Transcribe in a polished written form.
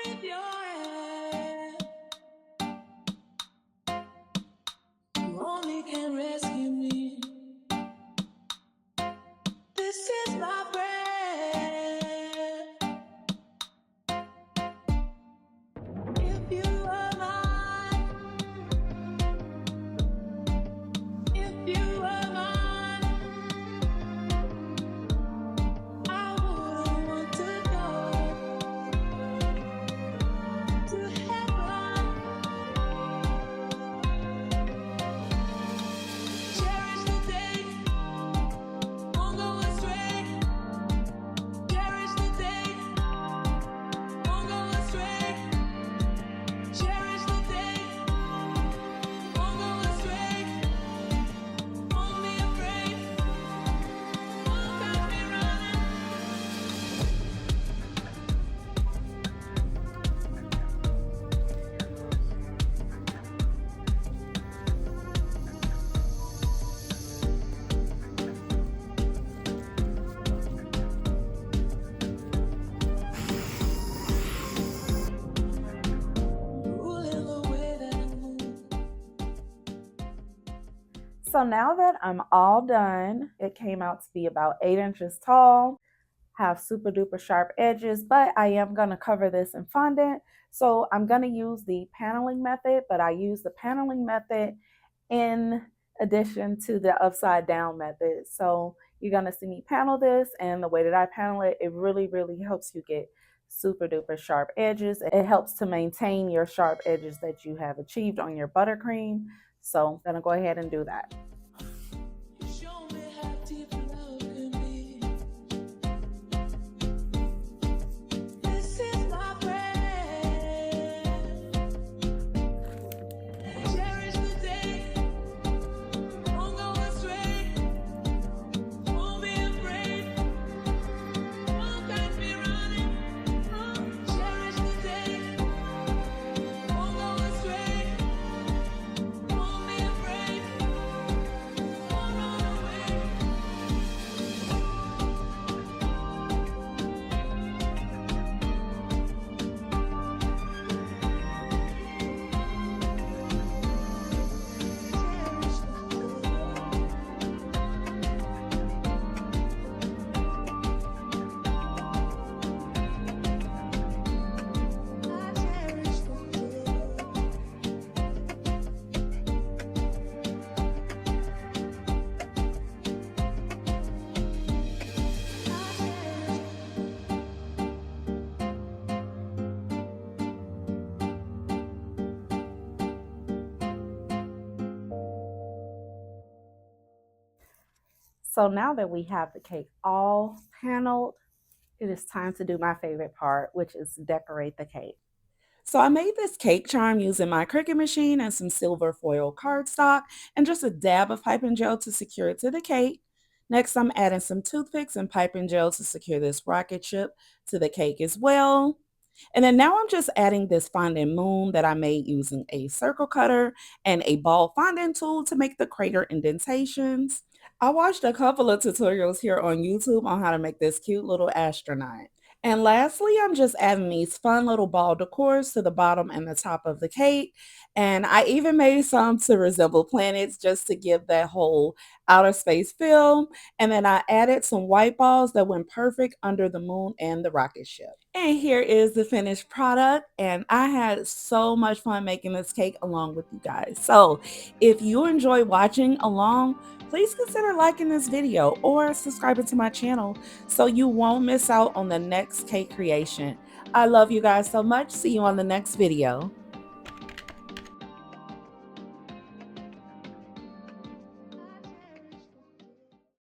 breathe your air. You only can rescue me. This is my prayer. If you were mine, if you were mine, I wouldn't want to go to heaven. Cherish the day, won't go astray. Cherish the day, won't go astray. Cherish the day, won't go astray. Won't be afraid, won't catch me running. Ruling the way that I move. So now that I'm all done, it came out to be about 8 inches tall, have super duper sharp edges, but I am going to cover this in fondant. So I'm going to use the paneling method, but I use the paneling method in addition to the upside down method. So you're going to see me panel this, and the way that I panel it, it really helps you get super duper sharp edges. It helps to maintain your sharp edges that you have achieved on your buttercream. So I'm going to go ahead and do that. You show me how deep love can be. This is my prayer. Cherish the day, won't go astray. Won't be afraid, won't catch me running. Cherish the day, won't go astray. Won't be afraid, won't run away. Cherish I cherish the day. I cherish. So now that we have the cake all paneled, it is time to do my favorite part, which is decorate the cake. So I made this cake charm using my Cricut machine and some silver foil cardstock and just a dab of piping gel to secure it to the cake. Next, I'm adding some toothpicks and piping gel to secure this rocket ship to the cake as well. And then now I'm just adding this fondant moon that I made using a circle cutter and a ball fondant tool to make the crater indentations. I watched a couple of tutorials here on YouTube on how to make this cute little astronaut. And lastly, I'm just adding these fun little ball decors to the bottom and the top of the cake. And I even made some to resemble planets just to give that whole outer space feel. And then I added some white balls that went perfect under the moon and the rocket ship. And here is the finished product. And I had so much fun making this cake along with you guys. So if you enjoy watching along, please consider liking this video or subscribing to my channel so you won't miss out on the next cake creation. I love you guys so much. See you on the next video.